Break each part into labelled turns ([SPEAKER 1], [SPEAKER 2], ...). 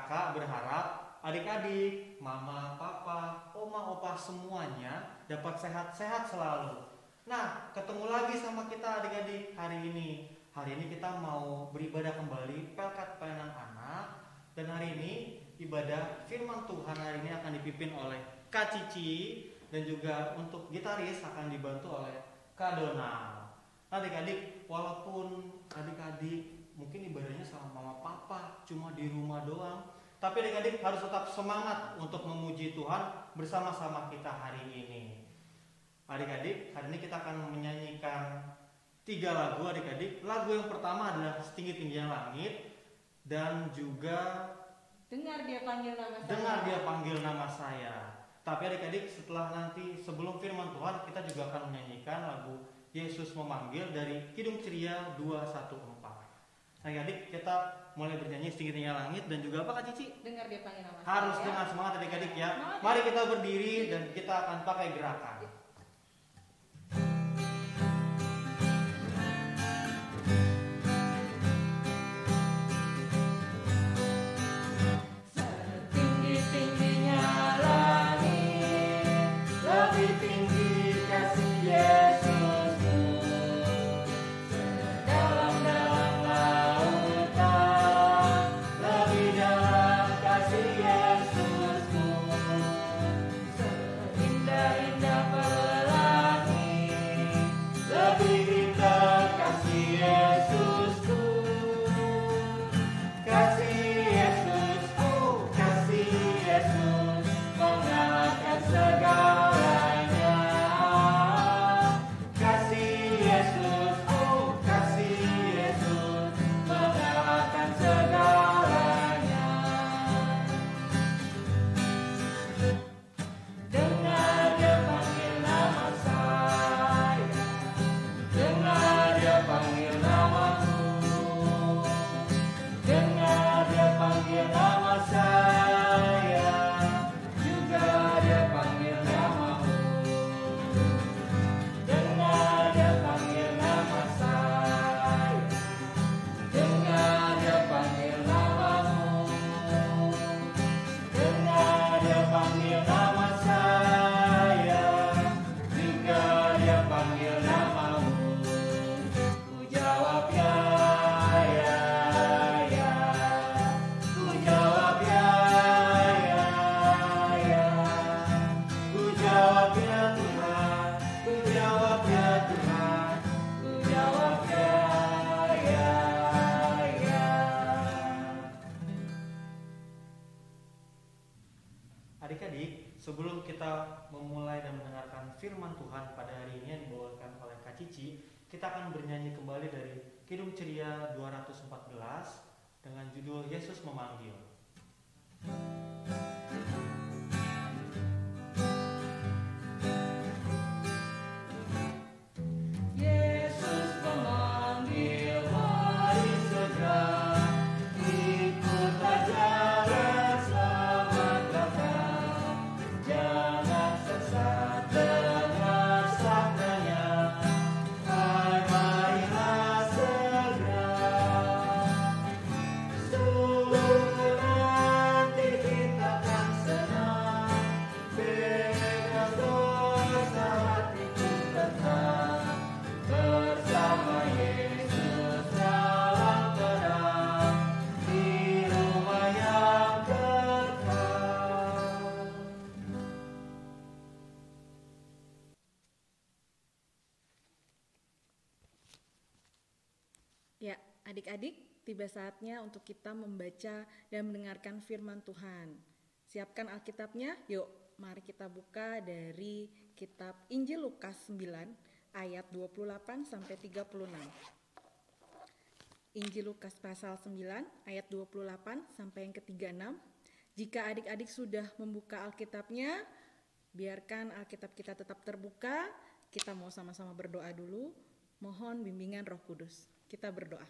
[SPEAKER 1] kakak berharap adik-adik, mama, papa, oma, opa semuanya dapat sehat-sehat selalu. Nah, ketemu lagi sama kita adik-adik hari ini. Hari ini kita mau beribadah kembali Pelkat Pelayanan Anak. Dan hari ini ibadah firman Tuhan hari ini akan dipimpin oleh Kak Cici. Dan juga untuk gitaris akan dibantu oleh Kak Donald. Adik-adik, walaupun adik-adik mungkin ibadahnya sama mama papa cuma di rumah doang, tapi adik-adik harus tetap semangat untuk memuji Tuhan bersama-sama kita hari ini. Adik-adik, hari ini kita akan menyanyikan 3 lagu adik-adik. Lagu yang pertama adalah Setinggi-tingginya Langit dan juga
[SPEAKER 2] Dengar Dia Panggil Nama Saya.
[SPEAKER 1] Dengar Dia Panggil Nama Saya. Tapi adik-adik, setelah nanti sebelum firman Tuhan kita juga akan menyanyikan lagu Yesus Memanggil dari Kidung Ceria 214. Adik-adik, kita mulai bernyanyi Setinggi-tingginya Langit dan juga apa Kak Cici?
[SPEAKER 2] Dengar Dia Panggil Nama Saya.
[SPEAKER 1] Harus dengan semangat adik-adik ya. Mari kita berdiri dan kita akan pakai gerakan. Adik-adik, sebelum kita memulai dan mendengarkan firman Tuhan pada hari ini yang dibawakan oleh Kak Cici, kita akan bernyanyi kembali dari Kidung Ceria 214 dengan judul Yesus Memanggil.
[SPEAKER 2] Ya, adik-adik, tiba saatnya untuk kita membaca dan mendengarkan firman Tuhan. Siapkan Alkitabnya, yuk mari kita buka dari kitab Injil Lukas 9 ayat 28 sampai 36. Injil Lukas pasal 9 ayat 28 sampai yang ke-36. Jika adik-adik sudah membuka Alkitabnya, biarkan Alkitab kita tetap terbuka. Kita mau sama-sama berdoa dulu. Mohon bimbingan Roh Kudus. Kita berdoa.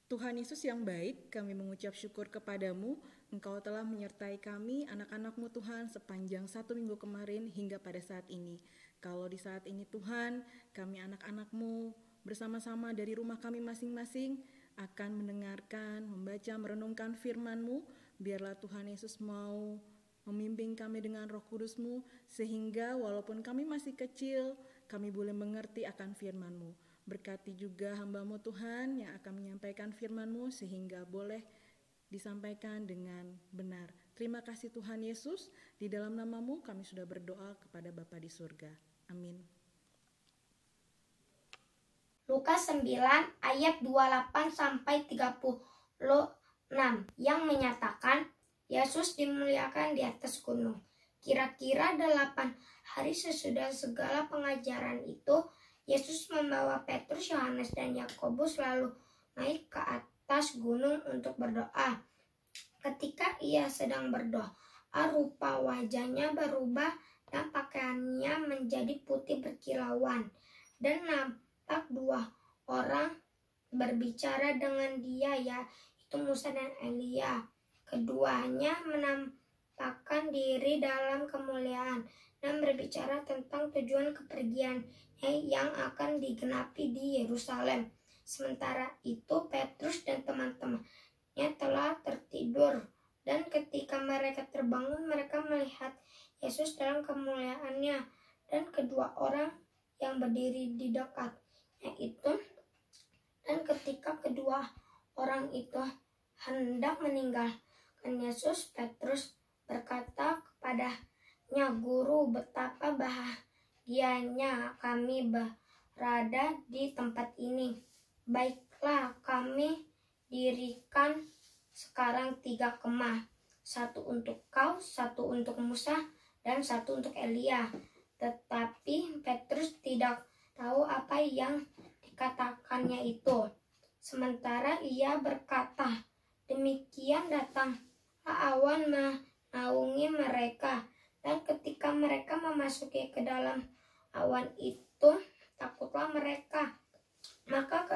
[SPEAKER 2] Tuhan Yesus yang baik, kami mengucap syukur kepadamu. Engkau telah menyertai kami, anak-anak-Mu Tuhan, sepanjang 1 minggu kemarin hingga pada saat ini. Kalau di saat ini Tuhan, kami anak-anak-Mu bersama-sama dari rumah kami masing-masing, akan mendengarkan, membaca, merenungkan firman-Mu. Biarlah Tuhan Yesus mau membimbing kami dengan Roh Kudus-Mu, sehingga walaupun kami masih kecil, kami boleh mengerti akan firman-Mu. Berkati juga hamba-Mu Tuhan yang akan menyampaikan firman-Mu, sehingga boleh disampaikan dengan benar. Terima kasih Tuhan Yesus, di dalam nama-Mu kami sudah berdoa kepada Bapa di surga. Amin.
[SPEAKER 3] Lukas 9 ayat 28 sampai 36 yang menyatakan Yesus dimuliakan di atas gunung. Kira-kira 8 hari sesudah segala pengajaran itu, Yesus membawa Petrus, Yohanes, dan Yakobus lalu naik ke atas gunung untuk berdoa. Ketika ia sedang berdoa, rupa wajahnya berubah dan pakaiannya menjadi putih berkilauan. Dan nampak 2 orang berbicara dengan dia, yaitu Musa dan Elia. Keduanya menampakkan diri dalam kemuliaan dan berbicara tentang tujuan kepergiannya yang akan digenapi di Yerusalem. Sementara itu Petrus dan teman-temannya telah tertidur, dan ketika mereka terbangun mereka melihat Yesus dalam kemuliaannya dan kedua orang yang berdiri di dekatnya itu. Dan ketika kedua orang itu hendak meninggalkan Yesus, Petrus berkata kepadanya, "Guru, betapa bahagianya kami berada di tempat ini. Baiklah, kami dirikan sekarang 3 kemah, 1 untuk kau, 1 untuk Musa, dan 1 untuk Elia." Tetapi Petrus tidak tahu apa yang dikatakannya itu. Sementara ia berkata demikian, datanglah awan menaungi mereka, dan ketika mereka memasuki ke dalam awan itu, takutlah mereka. Maka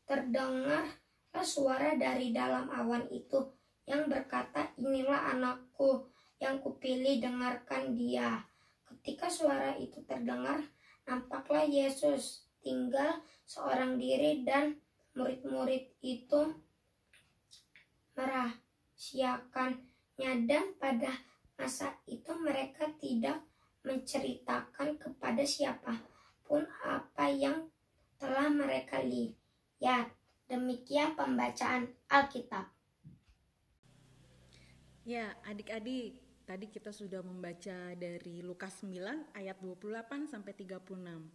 [SPEAKER 3] terdengarlah suara dari dalam awan itu yang berkata, "Inilah anakku yang kupilih, dengarkan dia." Ketika suara itu terdengar, nampaklah Yesus tinggal seorang diri, dan murid-murid itu merahasiakannya, dan pada masa itu mereka tidak menceritakan kepada siapapun apa yang telah mereka lihat. Demikian pembacaan Alkitab.
[SPEAKER 2] Ya, adik-adik, tadi kita sudah membaca dari Lukas 9 ayat 28 sampai 36.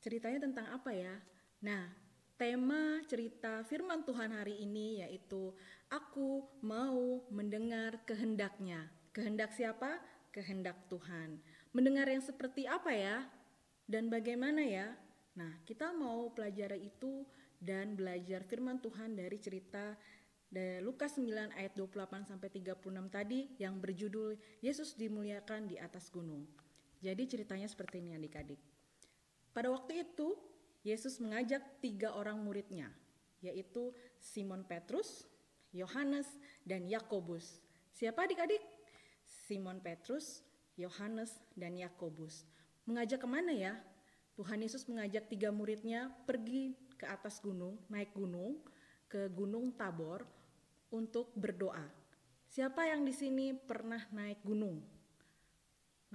[SPEAKER 2] Ceritanya tentang apa ya? Nah, tema cerita firman Tuhan hari ini yaitu aku mau mendengar kehendaknya. Kehendak siapa? Kehendak Tuhan. Mendengar yang seperti apa ya? Dan bagaimana ya? Nah, kita mau pelajari itu dan belajar firman Tuhan dari cerita dari Lukas 9 ayat 28 sampai 36 tadi yang berjudul Yesus dimuliakan di atas gunung. Jadi ceritanya seperti ini adik-adik. Pada waktu itu Yesus mengajak 3 orang muridnya, yaitu Simon Petrus, Yohanes, dan Yakobus. Siapa adik-adik? Simon Petrus, Yohanes, dan Yakobus. Mengajak kemana ya? Tuhan Yesus mengajak 3 muridnya pergi ke atas gunung, naik gunung, ke Gunung Tabor untuk berdoa. Siapa yang di sini pernah naik gunung?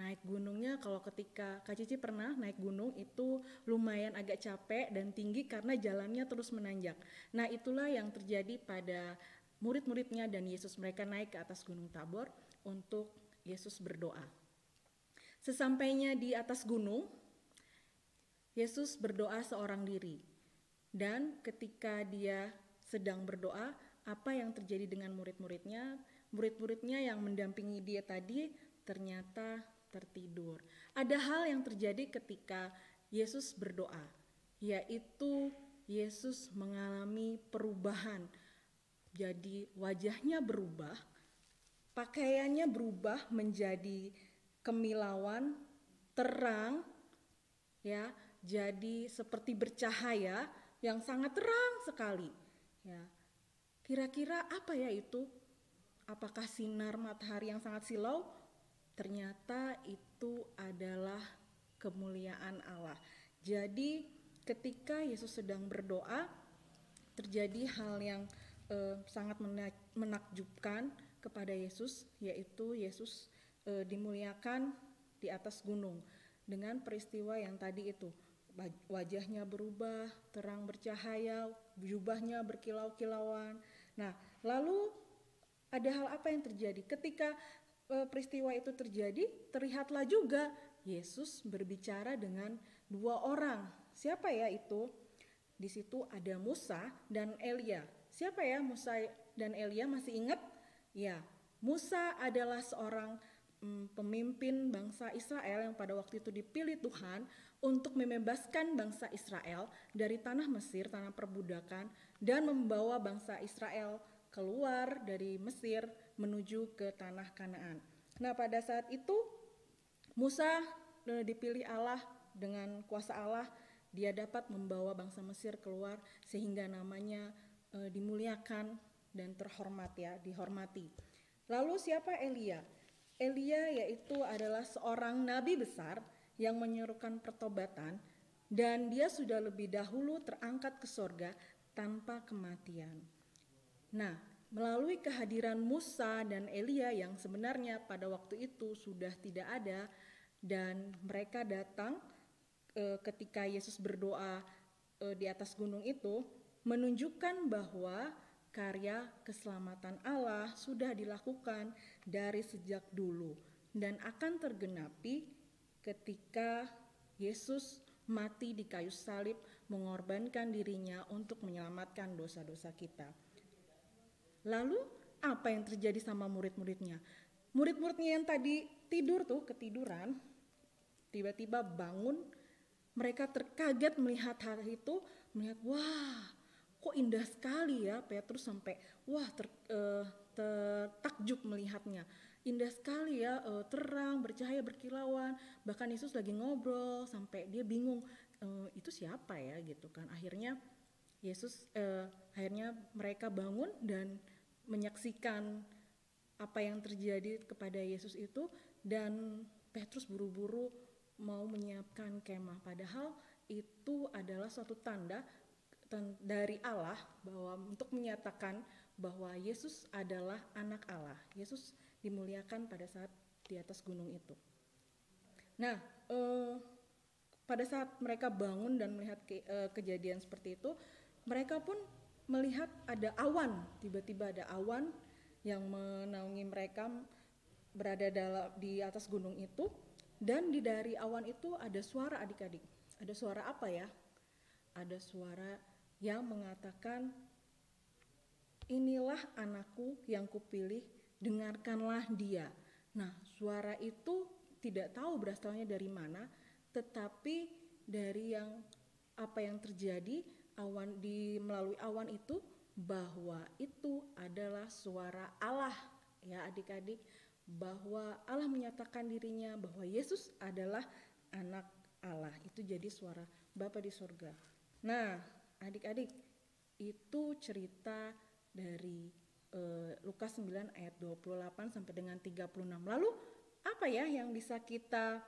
[SPEAKER 2] Naik gunungnya kalau ketika Kak Cici pernah naik gunung itu lumayan agak capek dan tinggi karena jalannya terus menanjak. Nah, itulah yang terjadi pada murid-muridnya dan Yesus. Mereka naik ke atas Gunung Tabor untuk Yesus berdoa. Sesampainya di atas gunung, Yesus berdoa seorang diri. Dan ketika dia sedang berdoa, apa yang terjadi dengan murid-muridnya? Murid-muridnya yang mendampingi dia tadi ternyata tertidur. Ada hal yang terjadi ketika Yesus berdoa, yaitu Yesus mengalami perubahan. Jadi wajahnya berubah, pakaiannya berubah menjadi kemilauan, terang, ya, jadi seperti bercahaya yang sangat terang sekali. Ya, kira-kira apa ya itu? Apakah sinar matahari yang sangat silau? Ternyata itu adalah kemuliaan Allah. Jadi ketika Yesus sedang berdoa, terjadi hal yang sangat menakjubkan kepada Yesus, yaitu Yesus dimuliakan di atas gunung dengan peristiwa yang tadi itu. Wajahnya berubah, terang bercahaya, jubahnya berkilau-kilauan. Nah, lalu ada hal apa yang terjadi? Ketika peristiwa itu terjadi, terlihatlah juga Yesus berbicara dengan dua orang. Siapa ya itu? Di situ ada Musa dan Elia. Siapa ya Musa dan Elia, masih ingat? Ya, Musa adalah seorang pemimpin bangsa Israel yang pada waktu itu dipilih Tuhan untuk membebaskan bangsa Israel dari tanah Mesir, tanah perbudakan, dan membawa bangsa Israel keluar dari Mesir menuju ke tanah Kanaan. Nah, pada saat itu Musa dipilih Allah, dengan kuasa Allah dia dapat membawa bangsa Mesir keluar sehingga namanya dimuliakan dan terhormat, ya, dihormati. Lalu siapa Elia? Elia yaitu adalah seorang nabi besar yang menyerukan pertobatan, dan dia sudah lebih dahulu terangkat ke sorga tanpa kematian. Nah, melalui kehadiran Musa dan Elia yang sebenarnya pada waktu itu sudah tidak ada, dan mereka datang ketika Yesus berdoa di atas gunung itu, menunjukkan bahwa karya keselamatan Allah sudah dilakukan dari sejak dulu dan akan tergenapi ketika Yesus mati di kayu salib, mengorbankan dirinya untuk menyelamatkan dosa-dosa kita. Lalu apa yang terjadi sama murid-muridnya? Murid-muridnya yang tadi tidur tuh, ketiduran, tiba-tiba bangun. Mereka terkaget melihat hal itu, melihat, wah, kok indah sekali ya. Petrus sampai tertakjub melihatnya. Indah sekali ya, terang, bercahaya, berkilauan. Bahkan Yesus lagi ngobrol sampai dia bingung, itu siapa ya gitu kan. Akhirnya mereka bangun dan menyaksikan apa yang terjadi kepada Yesus itu, dan Petrus buru-buru mau menyiapkan kemah, padahal itu adalah suatu tanda dari Allah bahwa untuk menyatakan bahwa Yesus adalah anak Allah. Yesus dimuliakan pada saat di atas gunung itu. Nah, pada saat mereka bangun dan melihat kejadian seperti itu, mereka pun melihat ada awan, tiba-tiba ada awan yang menaungi mereka berada di atas gunung itu. Dan dari awan itu ada suara, adik-adik. Ada suara apa ya? Ada suara yang mengatakan, inilah anakku yang kupilih, dengarkanlah dia. Nah, suara itu tidak tahu berasalnya dari mana, tetapi dari apa yang terjadi melalui awan itu, bahwa itu adalah suara Allah, ya adik-adik, bahwa Allah menyatakan dirinya bahwa Yesus adalah anak Allah. Itu jadi suara Bapa di surga. Nah, adik-adik, itu cerita dari Lukas 9 ayat 28 sampai dengan 36. Lalu apa ya yang bisa kita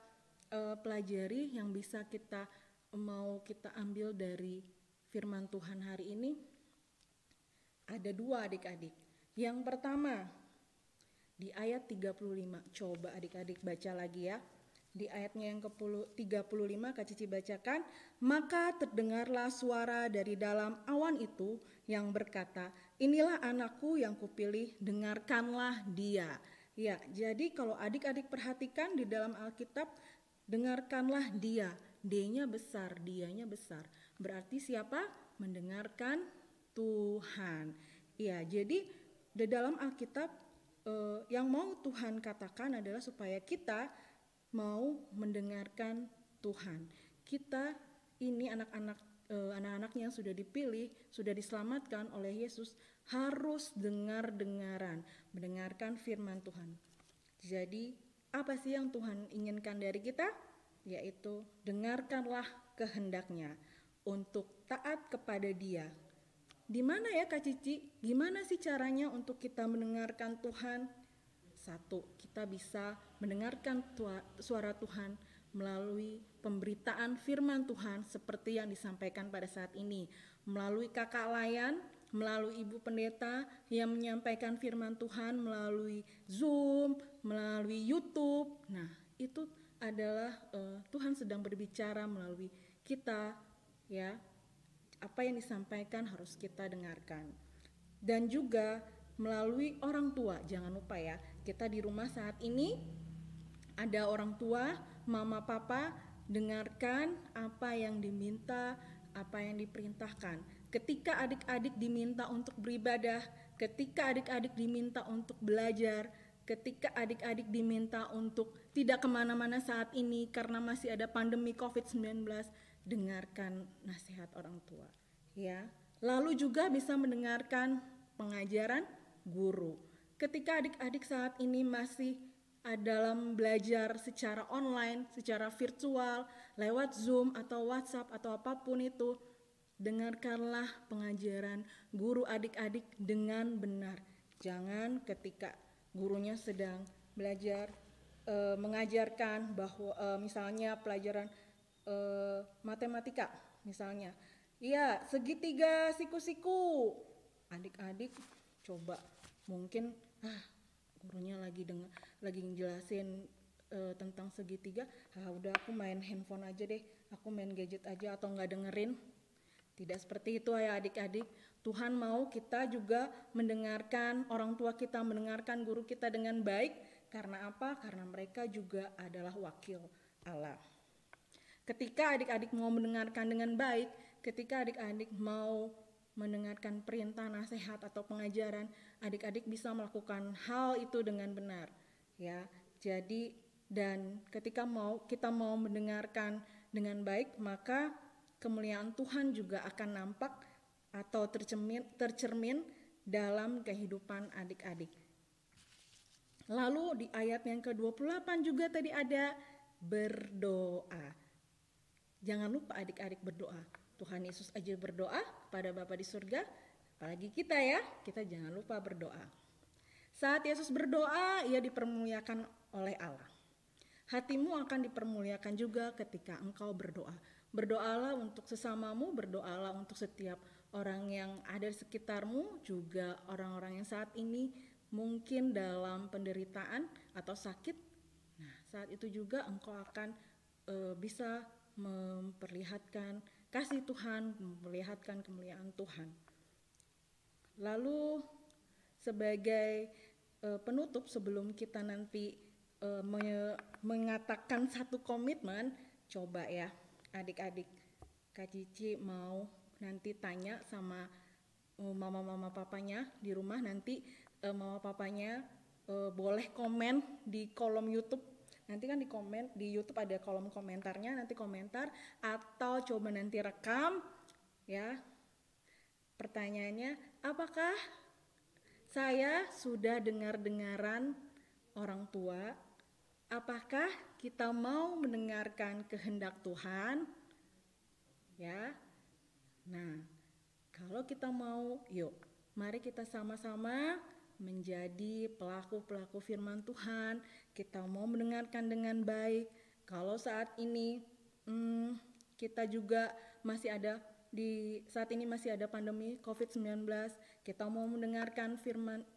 [SPEAKER 2] pelajari, yang bisa kita ambil dari firman Tuhan hari ini? Ada dua, adik-adik. Yang pertama, di ayat 35, coba adik-adik baca lagi ya. Di ayatnya yang ke-35, Kak Cici bacakan. Maka terdengarlah suara dari dalam awan itu yang berkata, inilah anakku yang kupilih, dengarkanlah dia. Ya, jadi kalau adik-adik perhatikan di dalam Alkitab, dengarkanlah dia. D-nya besar, dia-nya besar. Berarti siapa? Mendengarkan Tuhan. Ya, jadi di dalam Alkitab yang mau Tuhan katakan adalah supaya kita mau mendengarkan Tuhan. Kita ini anak-anaknya yang sudah dipilih, sudah diselamatkan oleh Yesus, harus dengar-dengaran, mendengarkan firman Tuhan. Jadi apa sih yang Tuhan inginkan dari kita? Yaitu dengarkanlah kehendaknya untuk taat kepada Dia. Di mana ya Kak Cici? Gimana sih caranya untuk kita mendengarkan Tuhan? Satu, kita bisa mendengarkan suara Tuhan melalui pemberitaan firman Tuhan seperti yang disampaikan pada saat ini, melalui kakak layan, melalui ibu pendeta yang menyampaikan firman Tuhan melalui Zoom, melalui YouTube. Nah, itu adalah Tuhan sedang berbicara melalui kita, ya. Apa yang disampaikan harus kita dengarkan. Dan juga melalui orang tua, jangan lupa ya, kita di rumah saat ini ada orang tua, mama papa, dengarkan apa yang diminta, apa yang diperintahkan. Ketika adik-adik diminta untuk beribadah, ketika adik-adik diminta untuk belajar, ketika adik-adik diminta untuk tidak kemana-mana saat ini karena masih ada pandemi COVID-19, dengarkan nasihat orang tua, ya. Lalu juga bisa mendengarkan pengajaran guru. Ketika adik-adik saat ini masih dalam belajar secara online, secara virtual, lewat Zoom atau WhatsApp atau apapun itu, dengarkanlah pengajaran guru adik-adik dengan benar. Jangan ketika gurunya sedang belajar mengajarkan bahwa misalnya pelajaran matematika misalnya, iya segitiga siku-siku, adik-adik coba mungkin gurunya lagi ngejelasin tentang segitiga, udah aku main handphone aja deh, aku main gadget aja atau nggak dengerin. Tidak seperti itu ya adik-adik. Tuhan mau kita juga mendengarkan orang tua kita, mendengarkan guru kita dengan baik. Karena apa? Karena mereka juga adalah wakil Allah. Ketika adik-adik mau mendengarkan dengan baik, ketika adik-adik mau mendengarkan perintah, nasihat atau pengajaran, adik-adik bisa melakukan hal itu dengan benar, ya. Jadi dan ketika kita mau mendengarkan dengan baik, maka kemuliaan Tuhan juga akan nampak atau tercermin dalam kehidupan adik-adik. Lalu di ayat yang ke-28 juga tadi ada berdoa. Jangan lupa adik-adik berdoa. Tuhan Yesus aja berdoa pada Bapa di surga, apalagi kita ya, kita jangan lupa berdoa. Saat Yesus berdoa, ia dipermuliakan oleh Allah. Hatimu akan dipermuliakan juga ketika engkau berdoa. Berdoalah untuk sesamamu, berdoalah untuk setiap orang yang ada di sekitarmu, juga orang-orang yang saat ini mungkin dalam penderitaan atau sakit. Nah, saat itu juga engkau akan bisa memperlihatkan kasih Tuhan, memperlihatkan kemuliaan Tuhan. Lalu sebagai penutup sebelum kita nanti mengatakan satu komitmen, coba ya adik-adik, Kak Cici mau nanti tanya sama mama papanya di rumah, nanti mama papanya boleh komen di kolom YouTube. Nanti kan di YouTube ada kolom komentarnya, nanti komentar atau coba nanti rekam ya. Pertanyaannya, apakah saya sudah dengar-dengaran orang tua? Apakah kita mau mendengarkan kehendak Tuhan? Ya. Nah, kalau kita mau, yuk mari kita sama-sama menjadi pelaku-pelaku firman Tuhan. Kita mau mendengarkan dengan baik. Kalau saat ini kita juga saat ini masih ada pandemi COVID-19, kita mau mendengarkan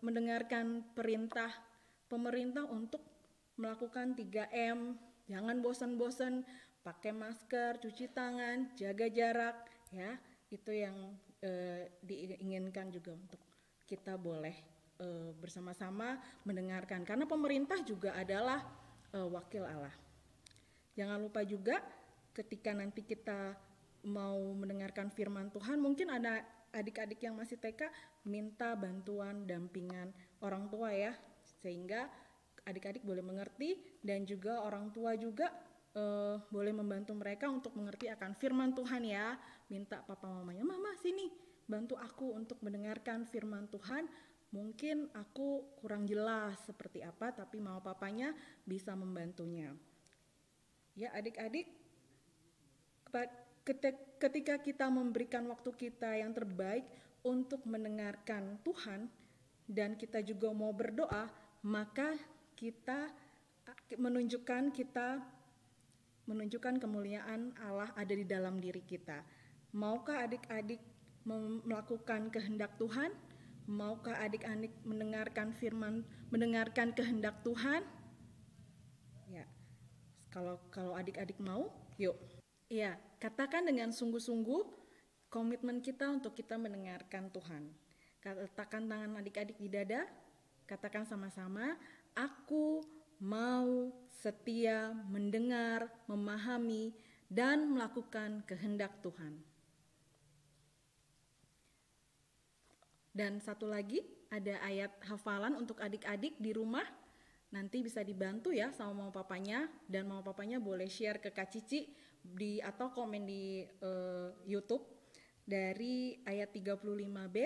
[SPEAKER 2] mendengarkan perintah pemerintah untuk melakukan 3M. Jangan bosan-bosan, pakai masker, cuci tangan, jaga jarak, ya. Itu yang diinginkan juga untuk kita boleh bersama-sama mendengarkan, karena pemerintah juga adalah wakil Allah. Jangan lupa juga ketika nanti kita mau mendengarkan firman Tuhan, mungkin ada adik-adik yang masih TK minta bantuan dampingan orang tua ya, sehingga adik-adik boleh mengerti dan juga orang tua juga boleh membantu mereka untuk mengerti akan firman Tuhan ya. Minta papa mamanya, mama sini bantu aku untuk mendengarkan firman Tuhan. Mungkin aku kurang jelas seperti apa, tapi mama papanya bisa membantunya. Ya adik-adik, ketika kita memberikan waktu kita yang terbaik untuk mendengarkan Tuhan dan kita juga mau berdoa, maka kita menunjukkan kita menunjukkan kemuliaan Allah ada di dalam diri kita. Maukah adik-adik melakukan kehendak Tuhan? Maukah adik-adik mendengarkan firman, mendengarkan kehendak Tuhan? Ya. Kalau adik-adik mau, yuk. Ya, katakan dengan sungguh-sungguh komitmen kita untuk kita mendengarkan Tuhan. Letakkan tangan adik-adik di dada, katakan sama-sama, aku mau setia mendengar, memahami, dan melakukan kehendak Tuhan. Dan satu lagi, ada ayat hafalan untuk adik-adik di rumah. Nanti bisa dibantu ya sama mama papanya, dan mama papanya boleh share ke Kak Cici atau komen di YouTube dari ayat 35b.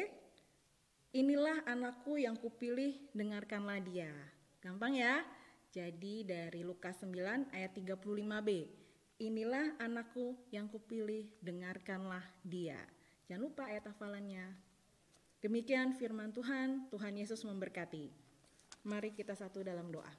[SPEAKER 2] Inilah anakku yang kupilih, dengarkanlah dia. Gampang ya? Jadi dari Lukas 9 ayat 35b. Inilah anakku yang kupilih, dengarkanlah dia. Jangan lupa ayat hafalannya. Demikian firman Tuhan, Tuhan Yesus memberkati. Mari kita satu dalam doa.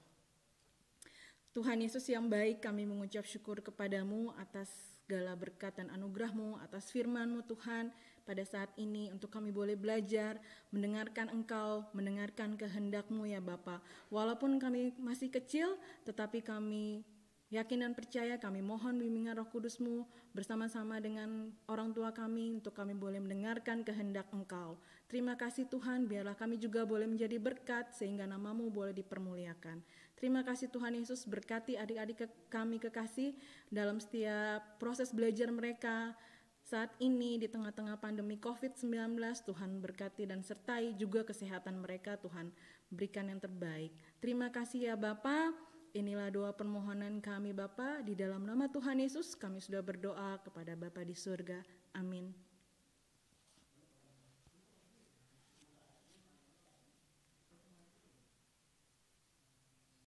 [SPEAKER 2] Tuhan Yesus yang baik, kami mengucap syukur kepadamu atas segala berkat dan anugerah-Mu, atas firman-Mu Tuhan pada saat ini untuk kami boleh belajar, mendengarkan Engkau, mendengarkan kehendak-Mu ya Bapa. Walaupun kami masih kecil, tetapi kami yakin dan percaya, kami mohon bimbingan Roh Kudus-Mu bersama-sama dengan orang tua kami untuk kami boleh mendengarkan kehendak Engkau. Terima kasih Tuhan, biarlah kami juga boleh menjadi berkat sehingga nama-Mu boleh dipermuliakan. Terima kasih Tuhan Yesus, berkati adik-adik kami kekasih dalam setiap proses belajar mereka saat ini di tengah-tengah pandemi COVID-19. Tuhan berkati dan sertai juga kesehatan mereka, Tuhan berikan yang terbaik. Terima kasih ya Bapa. Inilah doa permohonan kami Bapa, di dalam nama Tuhan Yesus kami sudah berdoa kepada Bapa di surga. Amin.